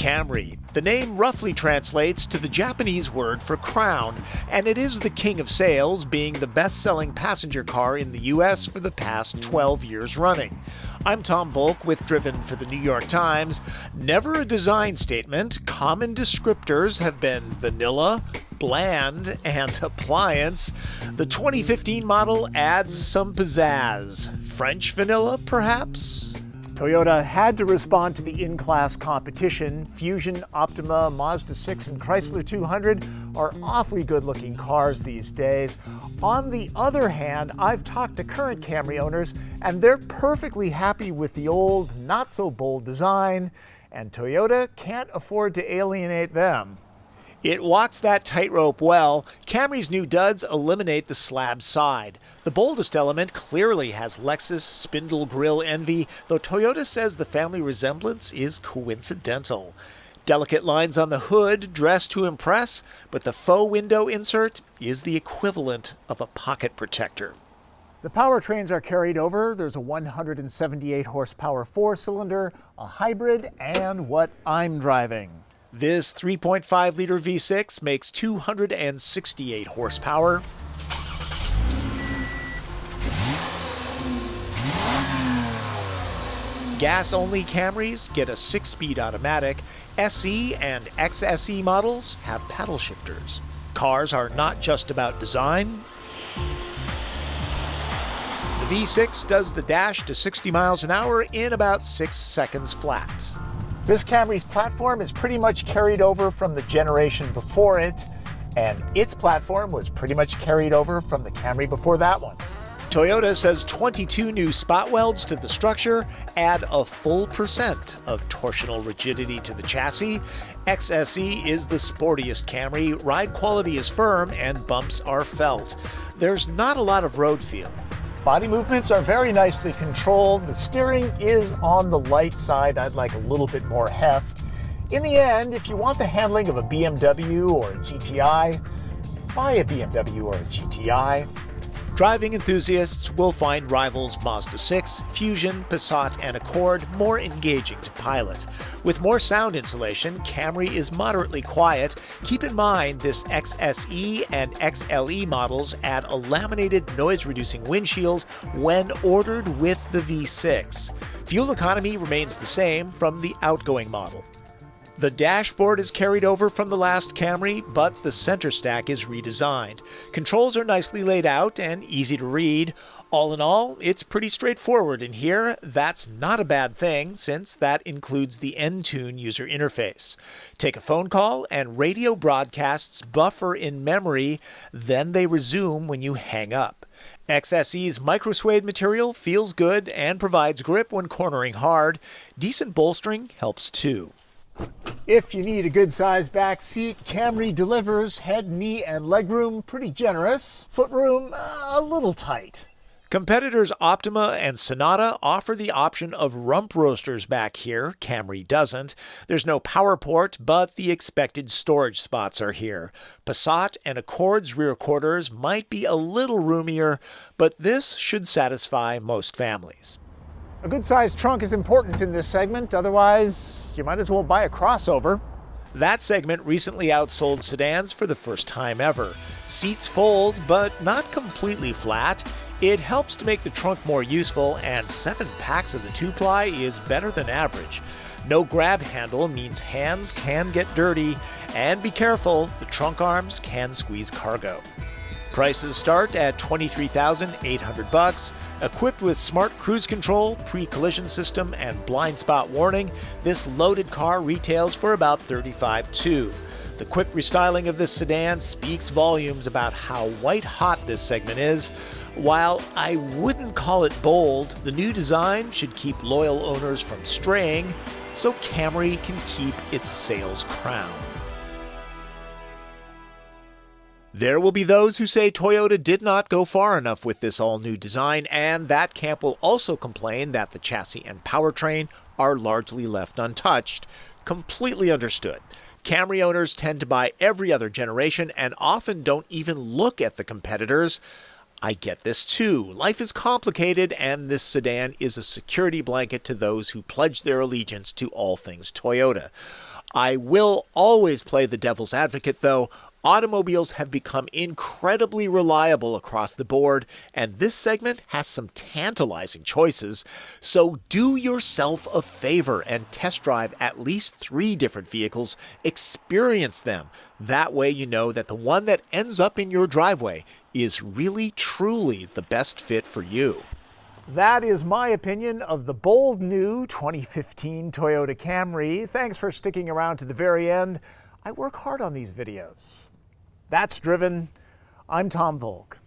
Camry. The name roughly translates to the Japanese word for crown, and it is the king of sales, being the best-selling passenger car in the U.S. for the past 12 years running. I'm Tom Volk with Driven for the New York Times. Never a design statement, common descriptors have been vanilla, bland, and appliance. The 2015 model adds some pizzazz. French vanilla, perhaps? Toyota had to respond to the in-class competition. Fusion, Optima, Mazda 6, and Chrysler 200 are awfully good-looking cars these days. On the other hand, I've talked to current Camry owners, and they're perfectly happy with the old, not-so-bold design, and Toyota can't afford to alienate them. It walks that tightrope well. Camry's new duds eliminate the slab side. The boldest element clearly has Lexus spindle grille envy, though Toyota says the family resemblance is coincidental. Delicate lines on the hood dress to impress, but the faux window insert is the equivalent of a pocket protector. The powertrains are carried over. There's a 178 horsepower four-cylinder, a hybrid, and what I'm driving. This 3.5-liter V6 makes 268 horsepower. Gas-only Camrys get a 6-speed automatic. SE and XSE models have paddle shifters. Cars are not just about design. The V6 does the dash to 60 miles an hour in about 6 seconds flat. This Camry's platform is pretty much carried over from the generation before it, and its platform was pretty much carried over from the Camry before that one. Toyota says 22 new spot welds to the structure add a full percent of torsional rigidity to the chassis. XSE is the sportiest Camry. Ride quality is firm and bumps are felt. There's not a lot of road feel. Body movements are very nicely controlled. The steering is on the light side. I'd like a little bit more heft. In the end, if you want the handling of a BMW or a GTI, buy a BMW or a GTI. Driving enthusiasts will find rivals Mazda 6, Fusion, Passat, and Accord more engaging to pilot. With more sound insulation, Camry is moderately quiet. Keep in mind this XSE and XLE models add a laminated noise-reducing windshield when ordered with the V6. Fuel economy remains the same from the outgoing model. The dashboard is carried over from the last Camry, but the center stack is redesigned. Controls are nicely laid out and easy to read. All in all, it's pretty straightforward in here. That's not a bad thing, since that includes the Entune user interface. Take a phone call and radio broadcasts buffer in memory, then they resume when you hang up. XSE's micro-suede material feels good and provides grip when cornering hard. Decent bolstering helps too. If you need a good-sized back seat, Camry delivers head, knee, and legroom pretty generous. Footroom a little tight. Competitors Optima and Sonata offer the option of rump roasters back here. Camry doesn't. There's no power port, but the expected storage spots are here. Passat and Accord's rear quarters might be a little roomier, but this should satisfy most families. A good-sized trunk is important in this segment, otherwise you might as well buy a crossover. That segment recently outsold sedans for the first time ever. Seats fold, but not completely flat. It helps to make the trunk more useful, and 7 packs of the 2-ply is better than average. No grab handle means hands can get dirty, and be careful, the trunk arms can squeeze cargo. Prices start at $23,800. Equipped with smart cruise control, pre-collision system, and blind spot warning, this loaded car retails for about $35,200. The quick restyling of this sedan speaks volumes about how white-hot this segment is. While I wouldn't call it bold, the new design should keep loyal owners from straying, so Camry can keep its sales crown. There will be those who say Toyota did not go far enough with this all-new design, and that camp will also complain that the chassis and powertrain are largely left untouched. Completely understood. Camry owners tend to buy every other generation and often don't even look at the competitors. I get this too. Life is complicated, and this sedan is a security blanket to those who pledge their allegiance to all things Toyota. I will always play the devil's advocate, though. Automobiles have become incredibly reliable across the board, and this segment has some tantalizing choices. So do yourself a favor and test drive at least 3 different vehicles. Experience them. That way you know that the one that ends up in your driveway is really, truly the best fit for you. That is my opinion of the bold new 2015 Toyota Camry. Thanks for sticking around to the very end. I work hard on these videos. That's Driven. I'm Tom Volk.